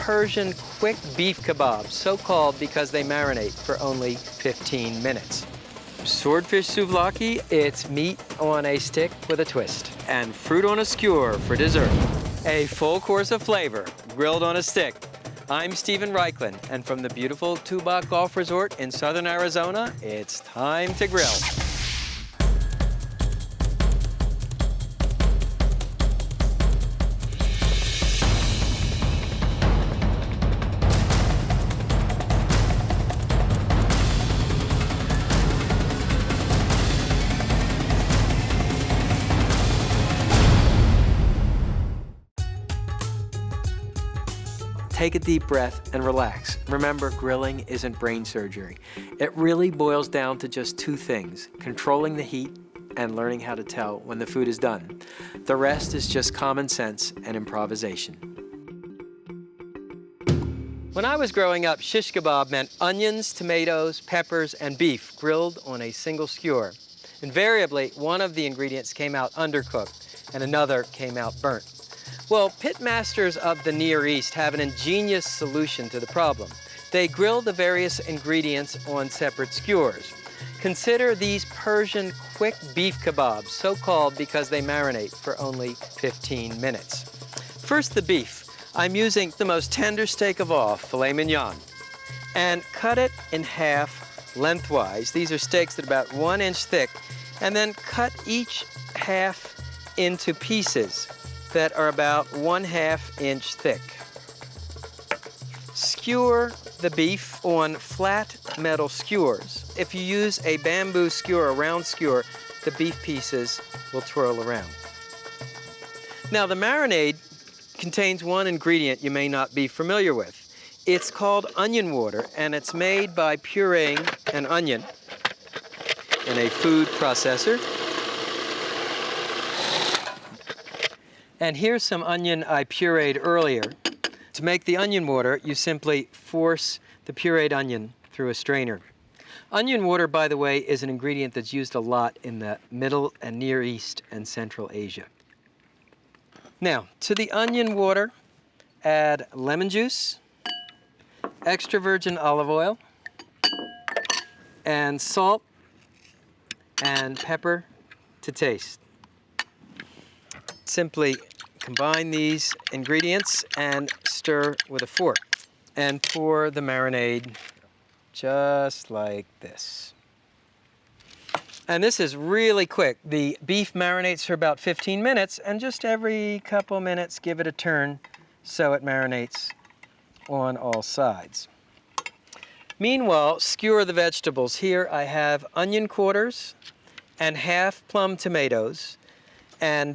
Persian quick beef kebabs, so called because they marinate for only 15 minutes. Swordfish souvlaki, it's meat on a stick with a twist. And fruit on a skewer for dessert. A full course of flavor, grilled on a stick. I'm Steven Raichlen, and from the beautiful Tubac Golf Resort in southern Arizona, it's time to grill. Take a deep breath and relax. Remember, grilling isn't brain surgery. It really boils down to just two things: controlling the heat and learning how to tell when the food is done. The rest is just common sense and improvisation. When I was growing up, shish kebab meant onions, tomatoes, peppers, and beef grilled on a single skewer. Invariably, one of the ingredients came out undercooked and another came out burnt. Well, pitmasters of the Near East have an ingenious solution to the problem. They grill the various ingredients on separate skewers. Consider these Persian quick beef kebabs, so called because they marinate for only 15 minutes. First, the beef. I'm using the most tender steak of all, filet mignon, and cut it in half lengthwise. These are steaks that are about 1 inch thick, and then cut each half into pieces that are about 1/2 inch thick. Skewer the beef on flat metal skewers. If you use a bamboo skewer, a round skewer, the beef pieces will twirl around. Now, the marinade contains one ingredient you may not be familiar with. It's called onion water, and it's made by pureeing an onion in a food processor. And here's some onion I pureed earlier. To make the onion water, you simply force the pureed onion through a strainer. Onion water, by the way, is an ingredient that's used a lot in the Middle and Near East and Central Asia. Now, to the onion water, add lemon juice, extra virgin olive oil, and salt and pepper to taste. Simply combine these ingredients and stir with a fork and pour the marinade just like this. And this is really quick. The beef marinates for about 15 minutes, and just every couple minutes give it a turn so it marinates on all sides. Meanwhile, skewer the vegetables. Here I have onion quarters and half plum tomatoes. And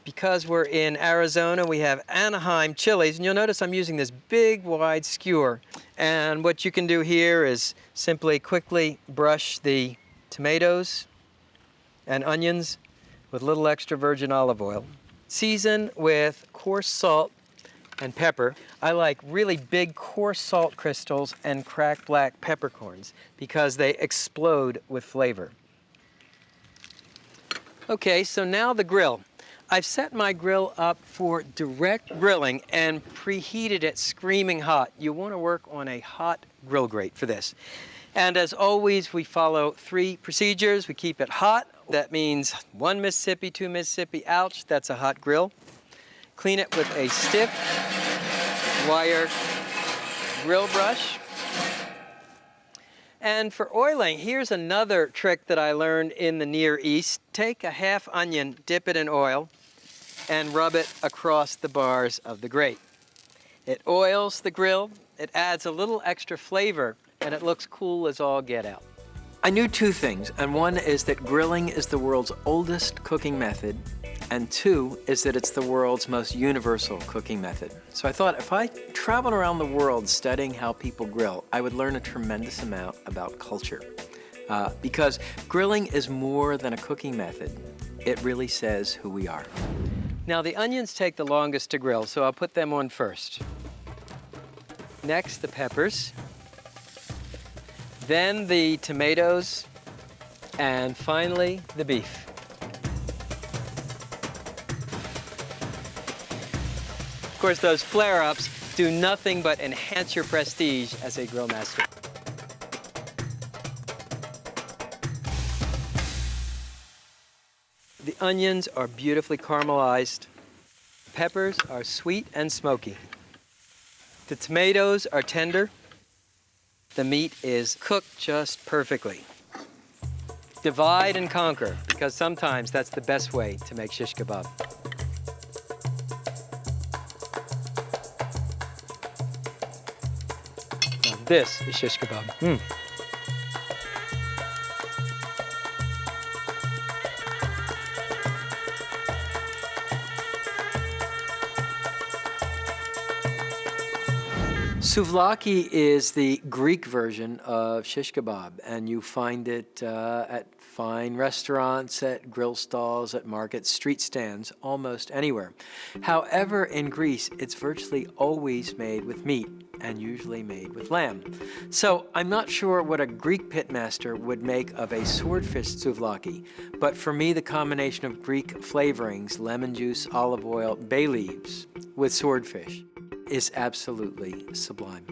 because we're in Arizona, we have Anaheim chilies. And you'll notice I'm using this big, wide skewer. And what you can do here is simply quickly brush the tomatoes and onions with a little extra virgin olive oil. Season with coarse salt and pepper. I like really big, coarse salt crystals and cracked black peppercorns because they explode with flavor. Okay, so now the grill. I've set my grill up for direct grilling and preheated it screaming hot. You want to work on a hot grill grate for this. And as always, we follow 3 procedures. We keep it hot. That means 1 Mississippi, 2 Mississippi. Ouch, that's a hot grill. Clean it with a stiff wire grill brush. And for oiling, here's another trick that I learned in the Near East. Take a half onion, dip it in oil, and rub it across the bars of the grate. It oils the grill, it adds a little extra flavor, and it looks cool as all get out. I knew 2 things, and one is that grilling is the world's oldest cooking method, and 2 is that it's the world's most universal cooking method. So I thought if I traveled around the world studying how people grill, I would learn a tremendous amount about culture. Because grilling is more than a cooking method. It really says who we are. Now, the onions take the longest to grill, so I'll put them on first. Next, the peppers. Then the tomatoes. And finally, the beef. Of course, those flare-ups do nothing but enhance your prestige as a grill master. The onions are beautifully caramelized. Peppers are sweet and smoky. The tomatoes are tender. The meat is cooked just perfectly. Divide and conquer, because sometimes that's the best way to make shish kebab. Now this is shish kebab. Souvlaki is the Greek version of shish kebab, and you find it at fine restaurants, at grill stalls, at markets, street stands, almost anywhere. However, in Greece, it's virtually always made with meat, and usually made with lamb. So I'm not sure what a Greek pitmaster would make of a swordfish souvlaki, but for me, the combination of Greek flavorings, lemon juice, olive oil, bay leaves, with swordfish, is absolutely sublime.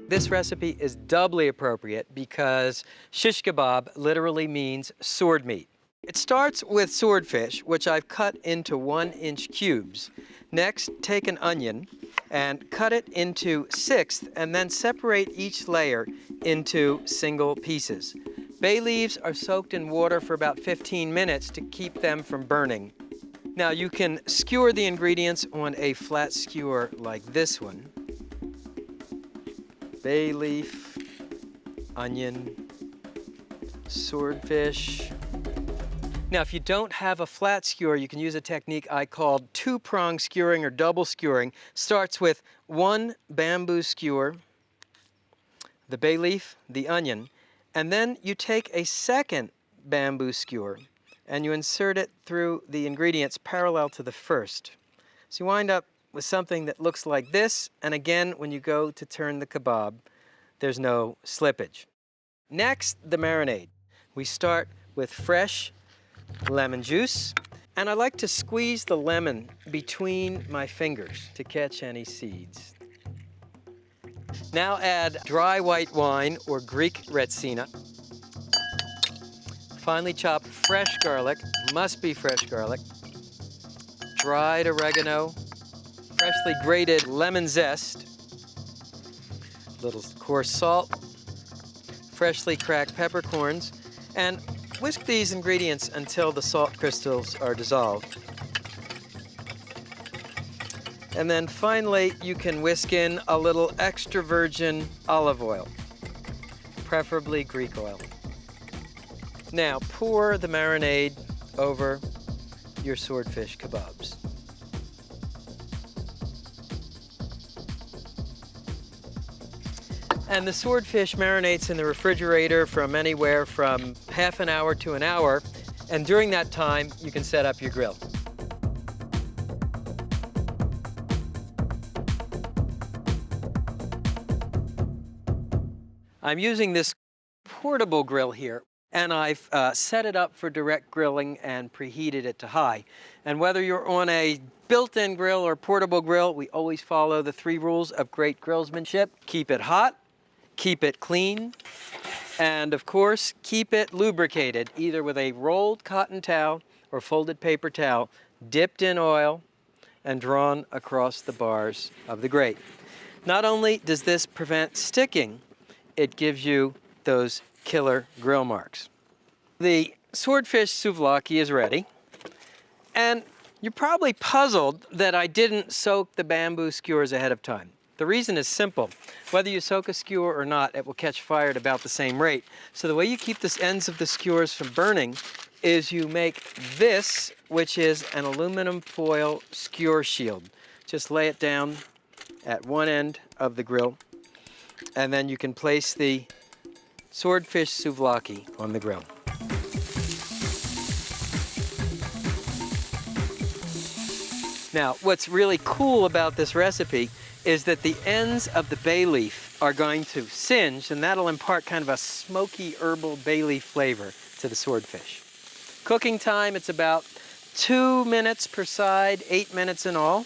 This recipe is doubly appropriate because shish kebab literally means sword meat. It starts with swordfish, which I've cut into 1-inch cubes. Next, take an onion and cut it into 1/6, and then separate each layer into single pieces. Bay leaves are soaked in water for about 15 minutes to keep them from burning. Now you can skewer the ingredients on a flat skewer like this one. Bay leaf, onion, swordfish. Now if you don't have a flat skewer, you can use a technique I called two-prong skewering or double skewering. Starts with one bamboo skewer, the bay leaf, the onion, and then you take a second bamboo skewer and you insert it through the ingredients parallel to the first. So you wind up with something that looks like this, and again, when you go to turn the kebab, there's no slippage. Next, the marinade. We start with fresh lemon juice, and I like to squeeze the lemon between my fingers to catch any seeds. Now add dry white wine or Greek retsina. Finely chopped fresh garlic, must be fresh garlic, dried oregano, freshly grated lemon zest, little coarse salt, freshly cracked peppercorns, and whisk these ingredients until the salt crystals are dissolved. And then finally, you can whisk in a little extra virgin olive oil, preferably Greek oil. Now pour the marinade over your swordfish kebabs. And the swordfish marinates in the refrigerator from anywhere from half an hour to an hour, and during that time, you can set up your grill. I'm using this portable grill here, and I've set it up for direct grilling and preheated it to high. And whether you're on a built-in grill or portable grill, we always follow the 3 rules of great grillsmanship. Keep it hot, keep it clean, and of course, keep it lubricated, either with a rolled cotton towel or folded paper towel, dipped in oil and drawn across the bars of the grate. Not only does this prevent sticking, it gives you those killer grill marks. The swordfish souvlaki is ready, and you're probably puzzled that I didn't soak the bamboo skewers ahead of time. The reason is simple. Whether you soak a skewer or not, it will catch fire at about the same rate. So the way you keep the ends of the skewers from burning is you make this, which is an aluminum foil skewer shield. Just lay it down at one end of the grill, and then you can place the swordfish souvlaki on the grill. Now, what's really cool about this recipe is that the ends of the bay leaf are going to singe, and that'll impart kind of a smoky herbal bay leaf flavor to the swordfish. Cooking time, it's about 2 minutes per side, 8 minutes in all.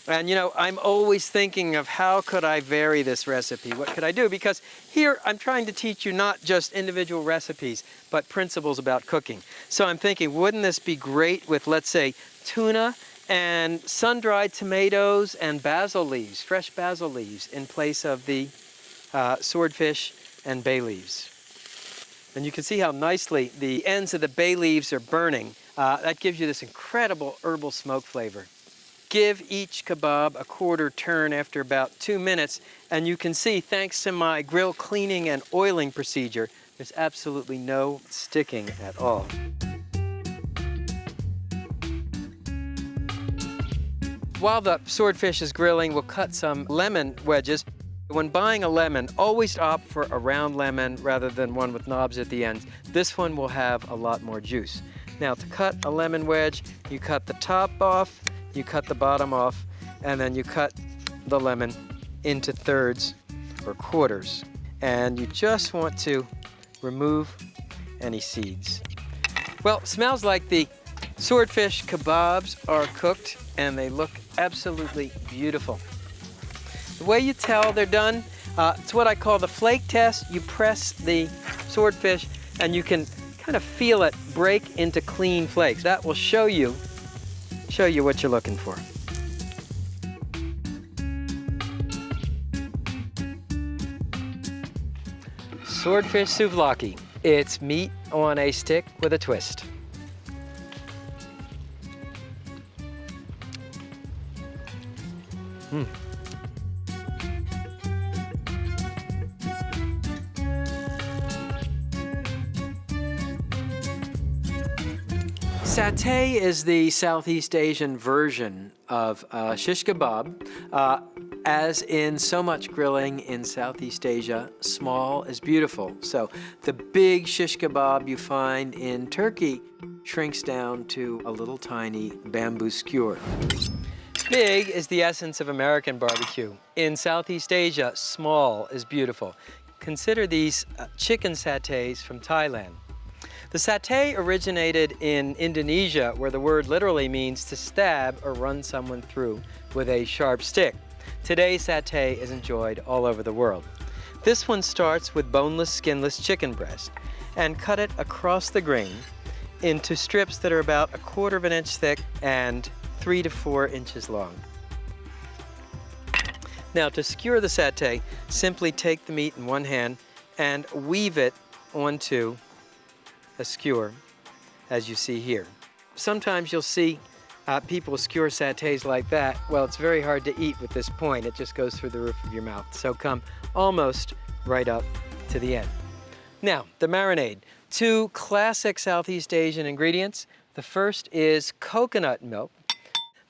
And you know, I'm always thinking of how could I vary this recipe? What could I do? Because here I'm trying to teach you not just individual recipes, but principles about cooking. So I'm thinking, wouldn't this be great with, let's say, tuna and sun-dried tomatoes and basil leaves, fresh basil leaves, in place of the swordfish and bay leaves. And you can see how nicely the ends of the bay leaves are burning. That gives you this incredible herbal smoke flavor. Give each kebab a quarter turn after about 2 minutes, and you can see, thanks to my grill cleaning and oiling procedure, there's absolutely no sticking at all. While the swordfish is grilling, we'll cut some lemon wedges. When buying a lemon, always opt for a round lemon rather than one with knobs at the ends. This one will have a lot more juice. Now, to cut a lemon wedge, you cut the top off, you cut the bottom off, and then you cut the lemon into thirds or quarters. And you just want to remove any seeds. Well, smells like the swordfish kebabs are cooked, and they look absolutely beautiful. The way you tell they're done, it's what I call the flake test. You press the swordfish, and you can kind of feel it break into clean flakes. That will show you what you're looking for. Swordfish souvlaki. It's meat on a stick with a twist. Satay is the Southeast Asian version of shish kebab. As in so much grilling in Southeast Asia, small is beautiful. So the big shish kebab you find in Turkey shrinks down to a little tiny bamboo skewer. Big is the essence of American barbecue. In Southeast Asia, small is beautiful. Consider these chicken satays from Thailand. The satay originated in Indonesia, where the word literally means to stab or run someone through with a sharp stick. Today, satay is enjoyed all over the world. This one starts with boneless, skinless chicken breast, and cut it across the grain into strips that are about 1/4 of an inch thick and 3 to 4 inches long. Now, to skewer the satay, simply take the meat in one hand and weave it onto a skewer, as you see here. Sometimes you'll see people skewer satays like that. Well, it's very hard to eat with this point. It just goes through the roof of your mouth. So come almost right up to the end. Now, the marinade. 2 classic Southeast Asian ingredients. The first is coconut milk.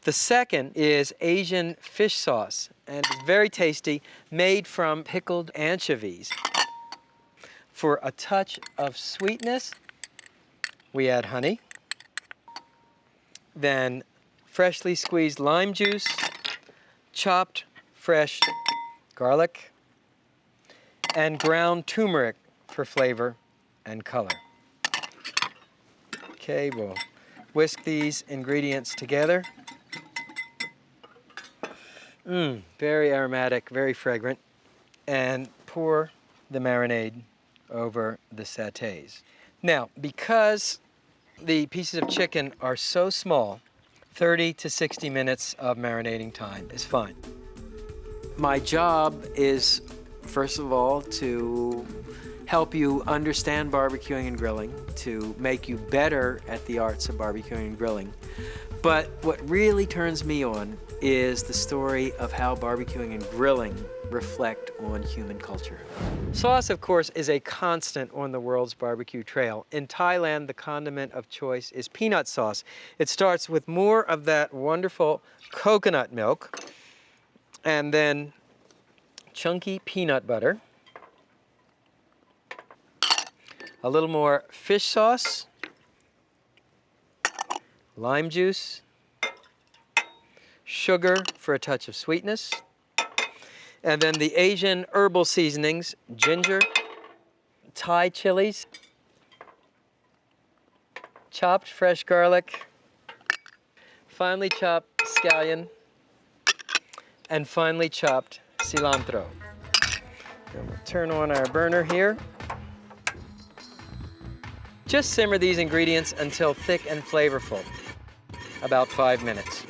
The second is Asian fish sauce, and it's very tasty, made from pickled anchovies. For a touch of sweetness, we add honey, then freshly squeezed lime juice, chopped fresh garlic, and ground turmeric for flavor and color. Okay, we'll whisk these ingredients together. Very aromatic, very fragrant, and pour the marinade over the satays. Now, because the pieces of chicken are so small, 30 to 60 minutes of marinating time is fine. My job is, first of all, to help you understand barbecuing and grilling, to make you better at the arts of barbecuing and grilling. But what really turns me on is the story of how barbecuing and grilling reflect on human culture. Sauce, of course, is a constant on the world's barbecue trail. In Thailand, the condiment of choice is peanut sauce. It starts with more of that wonderful coconut milk, and then chunky peanut butter, a little more fish sauce, lime juice, sugar for a touch of sweetness, and then the Asian herbal seasonings, ginger, Thai chilies, chopped fresh garlic, finely chopped scallion, and finely chopped cilantro. And we'll turn on our burner here. Just simmer these ingredients until thick and flavorful, about 5 minutes.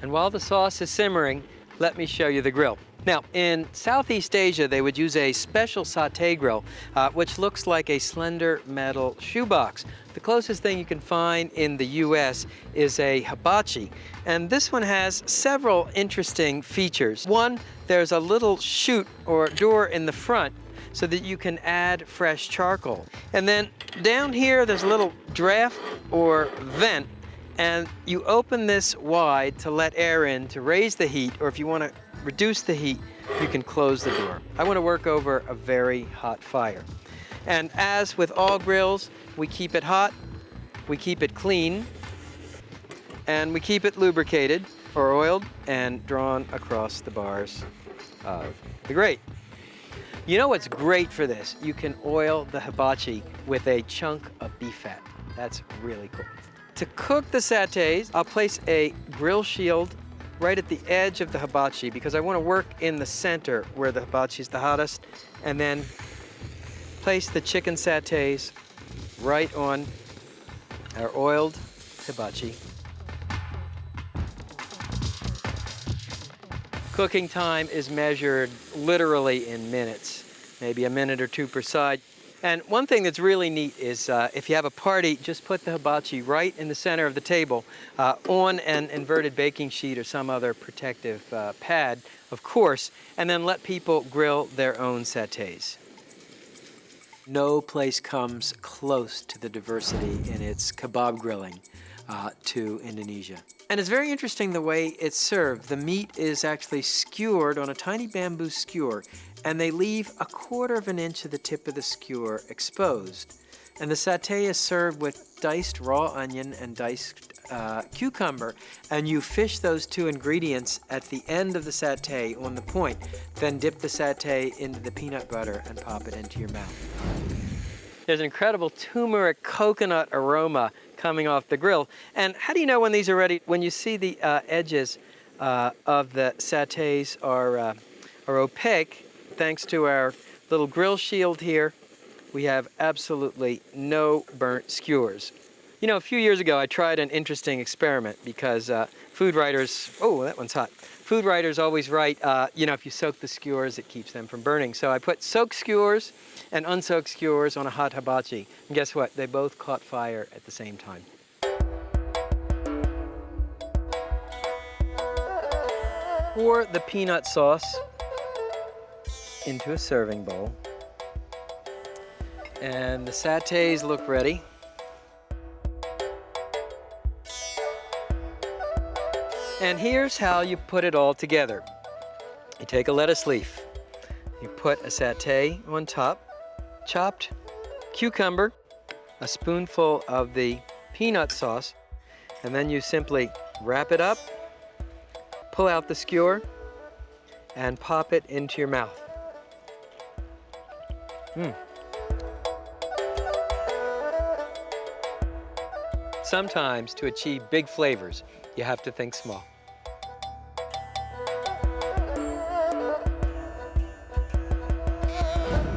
And while the sauce is simmering, let me show you the grill. Now, in Southeast Asia, they would use a special Satay grill, which looks like a slender metal shoebox. The closest thing you can find in the US is a hibachi, and this one has several interesting features. One, there's a little chute or door in the front so that you can add fresh charcoal. And then down here, there's a little draft or vent, and you open this wide to let air in to raise the heat, or if you want to reduce the heat, you can close the door. I want to work over a very hot fire. And as with all grills, we keep it hot, we keep it clean, and we keep it lubricated or oiled and drawn across the bars of the grate. You know what's great for this? You can oil the hibachi with a chunk of beef fat. That's really cool. To cook the satays, I'll place a grill shield right at the edge of the hibachi because I want to work in the center where the hibachi is the hottest, and then place the chicken satays right on our oiled hibachi. Cooking time is measured literally in minutes, maybe a minute or two per side. And one thing that's really neat is if you have a party, just put the hibachi right in the center of the table on an inverted baking sheet or some other protective pad, of course, and then let people grill their own satays. No place comes close to the diversity in its kebab grilling to Indonesia. And it's very interesting the way it's served. The meat is actually skewered on a tiny bamboo skewer, and they leave 1/4 of an inch of the tip of the skewer exposed. And the satay is served with diced raw onion and diced cucumber, and you fish those two ingredients at the end of the satay on the point, then dip the satay into the peanut butter and pop it into your mouth. There's an incredible turmeric coconut aroma coming off the grill. And how do you know when these are ready? When you see the edges of the satays are opaque, thanks to our little grill shield here, we have absolutely no burnt skewers. You know, a few years ago, I tried an interesting experiment because food writers, oh, that one's hot. Food writers always write, you know, if you soak the skewers, it keeps them from burning. So I put soaked skewers and unsoaked skewers on a hot hibachi. And guess what? They both caught fire at the same time. Pour the peanut sauce into a serving bowl. And the satays look ready. And here's how you put it all together. You take a lettuce leaf, you put a satay on top, chopped cucumber, a spoonful of the peanut sauce, and then you simply wrap it up, pull out the skewer, and pop it into your mouth. Sometimes to achieve big flavors, you have to think small.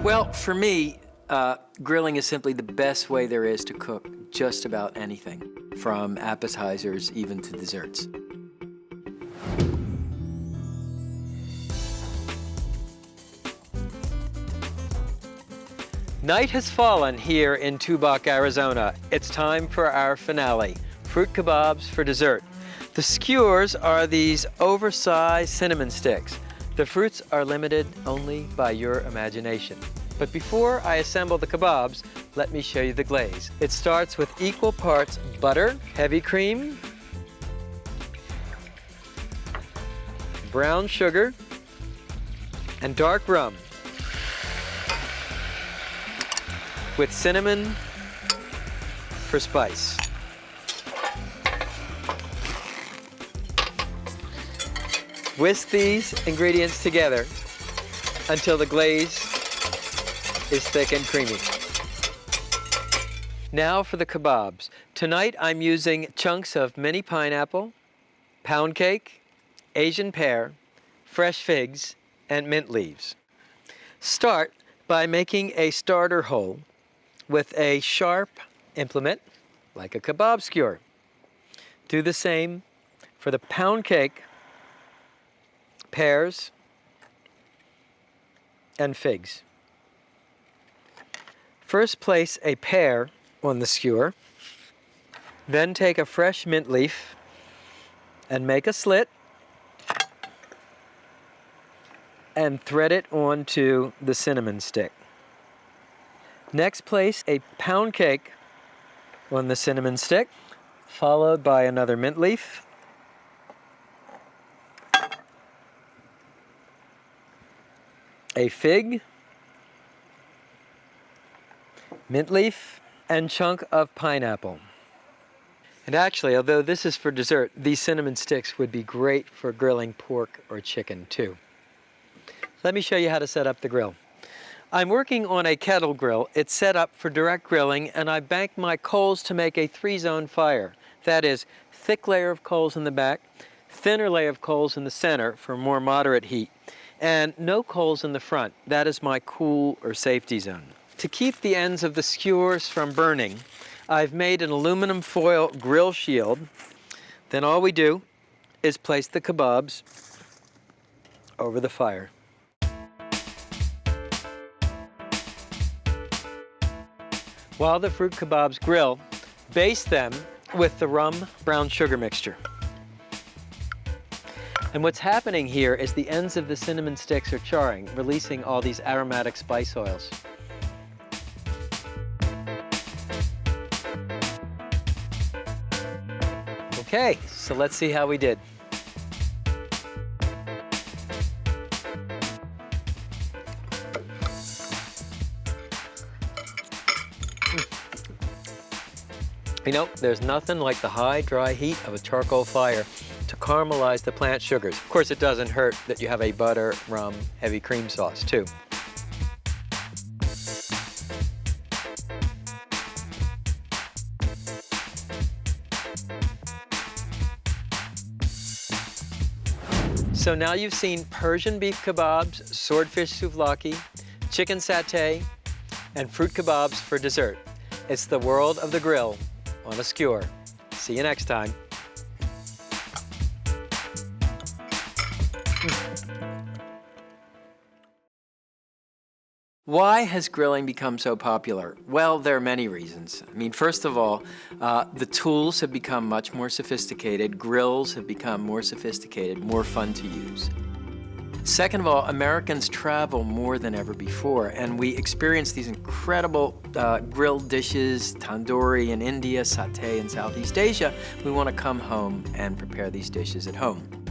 Well, for me, grilling is simply the best way there is to cook just about anything, from appetizers even to desserts. Night has fallen here in Tubac, Arizona. It's time for our finale, fruit kebabs for dessert. The skewers are these oversized cinnamon sticks. The fruits are limited only by your imagination. But before I assemble the kebabs, let me show you the glaze. It starts with equal parts butter, heavy cream, brown sugar, and dark rum, with cinnamon for spice. Whisk these ingredients together until the glaze is thick and creamy. Now for the kebabs. Tonight I'm using chunks of mini pineapple, pound cake, Asian pear, fresh figs, and mint leaves. Start by making a starter hole with a sharp implement, like a kebab skewer. Do the same for the pound cake, pears, and figs. First place a pear on the skewer, then take a fresh mint leaf and make a slit and thread it onto the cinnamon stick. Next place a pound cake on the cinnamon stick, followed by another mint leaf, a fig, mint leaf, and chunk of pineapple. And actually, although this is for dessert, these cinnamon sticks would be great for grilling pork or chicken too. Let me show you how to set up the grill. I'm working on a kettle grill. It's set up for direct grilling, and I banked my coals to make a 3-zone fire. That is, thick layer of coals in the back, thinner layer of coals in the center for more moderate heat, and no coals in the front. That is my cool or safety zone. To keep the ends of the skewers from burning, I've made an aluminum foil grill shield. Then all we do is place the kebabs over the fire. While the fruit kebabs grill, baste them with the rum brown sugar mixture. And what's happening here is the ends of the cinnamon sticks are charring, releasing all these aromatic spice oils. Okay, so let's see how we did. You know, there's nothing like the high, dry heat of a charcoal fire to caramelize the plant sugars. Of course, it doesn't hurt that you have a butter, rum, heavy cream sauce, too. So now you've seen Persian beef kebabs, swordfish souvlaki, chicken satay, and fruit kebabs for dessert. It's the world of the grill on a skewer. See you next time. Why has grilling become so popular? Well, there are many reasons. I mean, first of all, the tools have become much more sophisticated. Grills have become more sophisticated, more fun to use. Second of all, Americans travel more than ever before, and we experience these incredible grilled dishes, tandoori in India, satay in Southeast Asia. We want to come home and prepare these dishes at home.